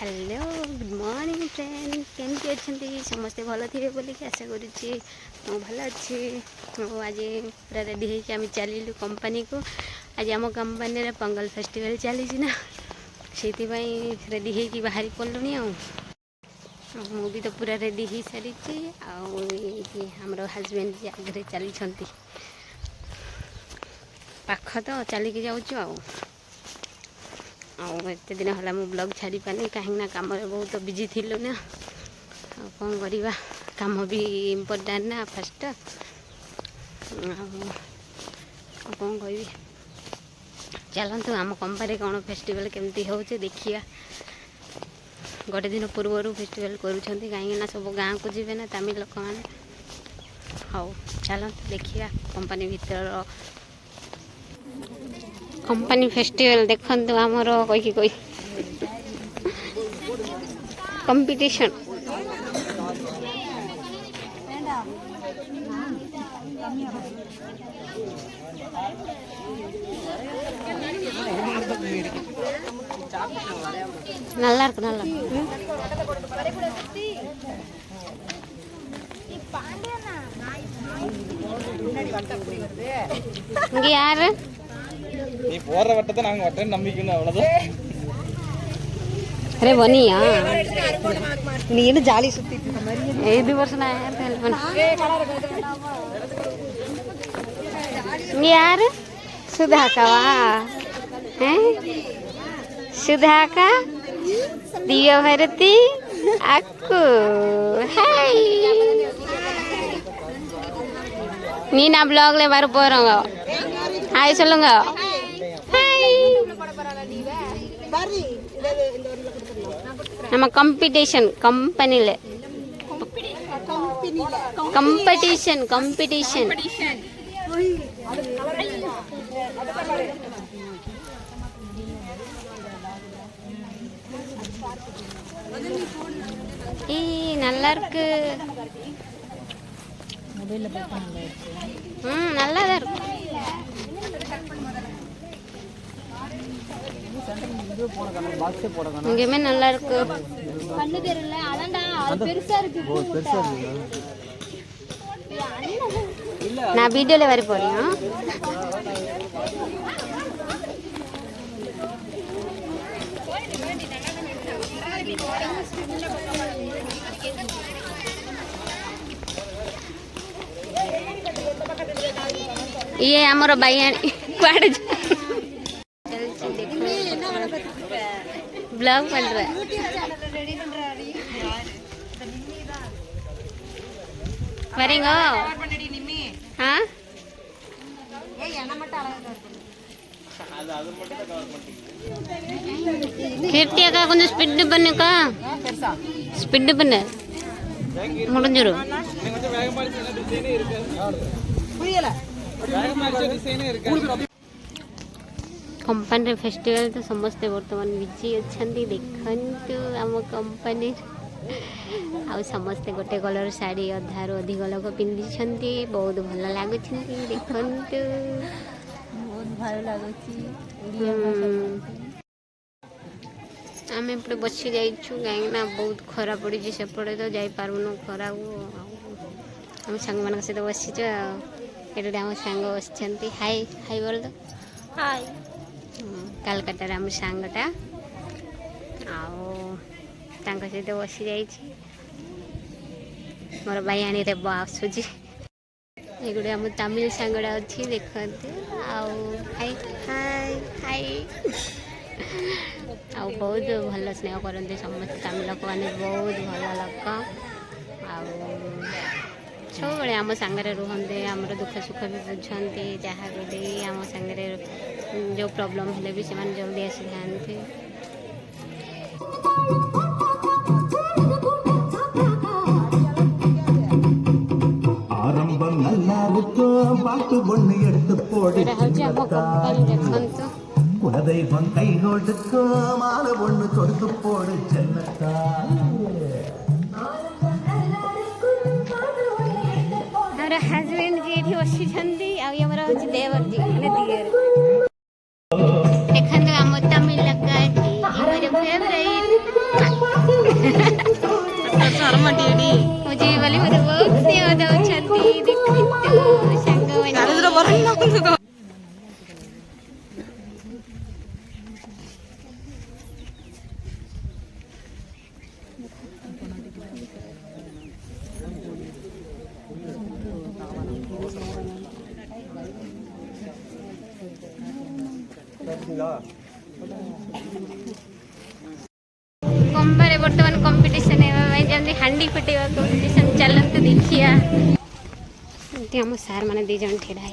Hello good morning friend केमती अच्छे समस्ते भल थे बोलिक आशा करुच्ची भल अच्छी आज पूरा रेडी होमें चलू कंपनी को आज आम कंपनी पंगल फेस्टिवल चली ना से रेडी होगी बाहरी पड़लुनी मु भी तो पूरा रेडी हो सारी आमर हजबैंड आगे चली पाख तो चलिकी जाऊँ एत दिन है मु ब्लॉग छाड़ी पानी कहीं कम बहुत बिजी थी ना कौन करवा कम भी इम्पोर्टाट ना फास्ट कौन कह चलतु आम कंपनी कौन फेस्टिवल केमती हो देखिया गोटे दिन पूर्वर फेस्टिवल करुँच कहीं सब गाँव को जी ना तमिल लोक मैंने हाँ चलतु देखिया कंपनी भीतर कंपनी फेस्टिवल देखते आमर कोई कंपटीशन नल्ला यार நீ போற வட்டத்தை நாங்க வட்டேன்னு நம்பிக்கணும் அவ்வளவுதான். अरे बनिया நீ என்ன ஜாலி சுத்திட்டு இருக்க மாதிரி 5 वर्ष ना यार तेल यार सुधा का हैं सुधा का दियो भरती अक्कू हाय நீ நான் ब्लॉगல வர போறோங்க हाय சொல்லுங்க நம்ம காம்படிஷன் கம்பெனில காம்படிஷன் ஏய் நல்லா இருக்கு மொபைல்ல பார்த்தா நல்லா தான் இருக்கு இங்கேயுமே நல்லா இருக்கு கண்ணு தெரியல அதான்டா அது பெருசா இருக்கு பெருசா இருக்கு நான் வீடியோல வர போறேன் ये हमारा भाई कुआड़े ब्लॉग बन रहा है वरेंगो हाँ कीर्ति का कुछ स्पीड बने का स्पीड बने मुड़ंजरू कंपनी फेस्टिवल तो समस्ते बर्तमान बिजी अच्छा देखु आम कंपनी आ समस्ते गोटे कलर शाढ़ी अधार अधिक लोक पिंधि बहुत भल लगुच देखु बहुत भल लगुच आम एपटे बसी जाइछु कहीं बहुत खरा पड़ी सेपटे तो जापारूनु खरा आम सांग मान सहित बसीच ये आम सांग बस हाय हाय बोल दो हाय कलकत्तार आम सांगटा आंक सहित बसी जाइए मोर भाई रे आसूची ये गोटे आम तमिल सांगड़ा अच्छी देखते हाय हाय हाय आ बहुत भल स्नेह करते समस्त तमिल लोक मैंने बहुत भल लोक सब बड़े आम सांगे रुहते आमर दुख सुख भी बुझाते जहाँ भी आम सांगे जो प्रॉब्लम है भी से जल्दी आसी था हजबैंड जी ये बसी देवर जी दियर देखो आम तमिल लगा फेवरेट ମାଟିଏଟି ମୁଝେ ବୋଲି ମୋତେ ବହୁତ ସ୍ନେହ ଦେଉଛନ୍ତି ଦେଖନ୍ତୁ ସାଙ୍ଗମାନେ ଚାଲିದ್ರ ବରଣି ନା କୁନ୍ତୁ कंबारे बर्तमान कंपटीशन जमी हांडी फटेवा कंपटीशन चलते देखिया आम सार मैंने दी जन ठेड़ा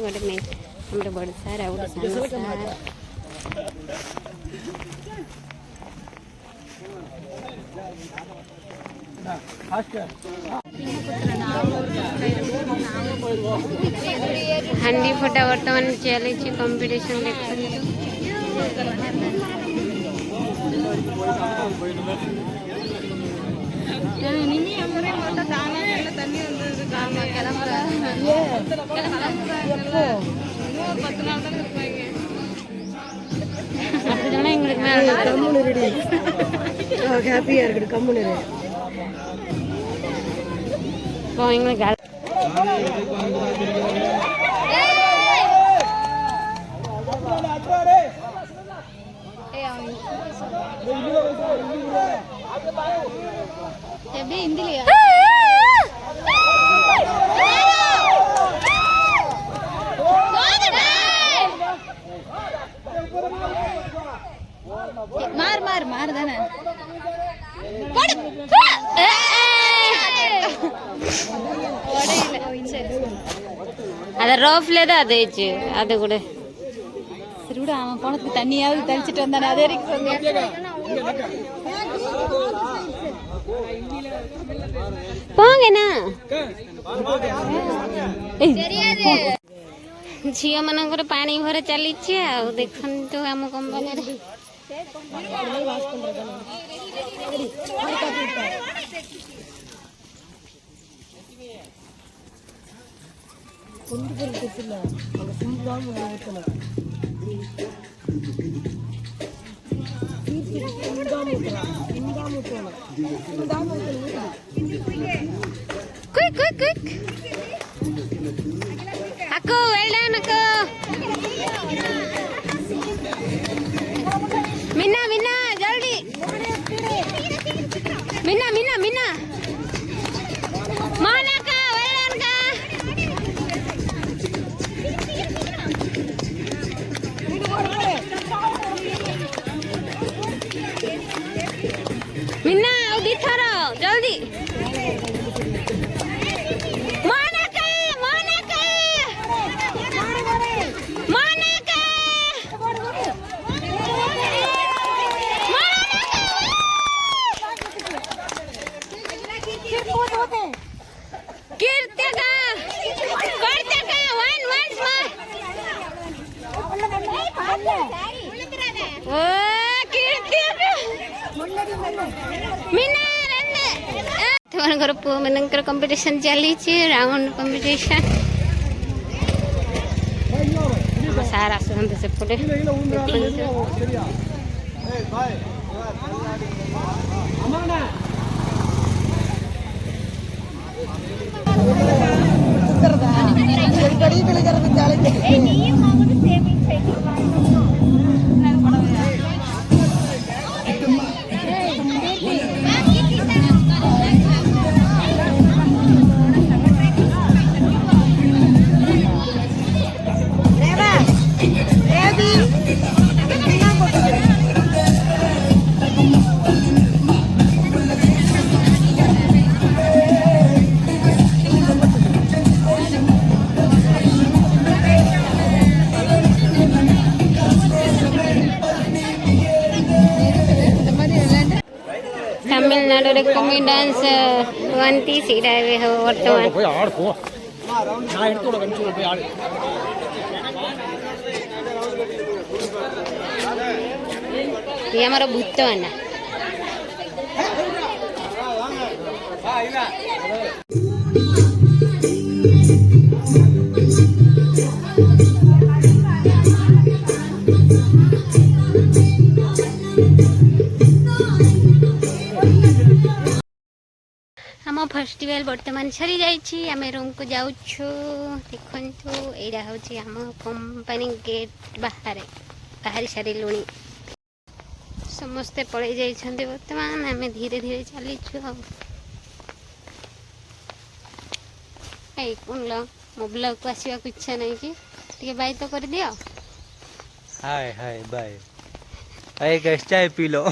गोटे मेन आम बड़ सार आ गोटे सान सार हांडी फटा बर्तमान चली कंपटीशन देखते ஹாப்பியா இருக்கு கம்முனு हिंदी मार मार मार देना रोफ लेदा अद கூட அவன் பணத்துக்கு தண்ணியாவது தெளிச்சிட்டு வந்தானே அதே போங்கண்ணா झील मानकर पानी भर चली देखु आम company Quick, quick, quick. Aku, well done, aku. Minna, Minna, jaldi. Minna, Minna, Minna. Mana ka, well done ka. Minna, udah tharo, jaldi. Poor competition चली राउंड कंपटीशन सार आसते सेपटे तमिलनाडु कुम्मी डांस वंती सीधा हो वर्तमान ये हमारा भूत है ना फेस्टिवल बर्तमान सरी जाइछि आमे रूम को जाउछु देखंतु एडा होछि हम कंपनी गेट बाहरी सारी लुणी समस्ते पड़े जाइछन्ते वर्तमान आमे धीरे धीरे चलीछु ए कोन लो मो ब्लॉग को आसीबा को इच्छा नहीं कि ଟିକେ बाय तो कर दियो हाय हाय बाय। एक चाय पी लो।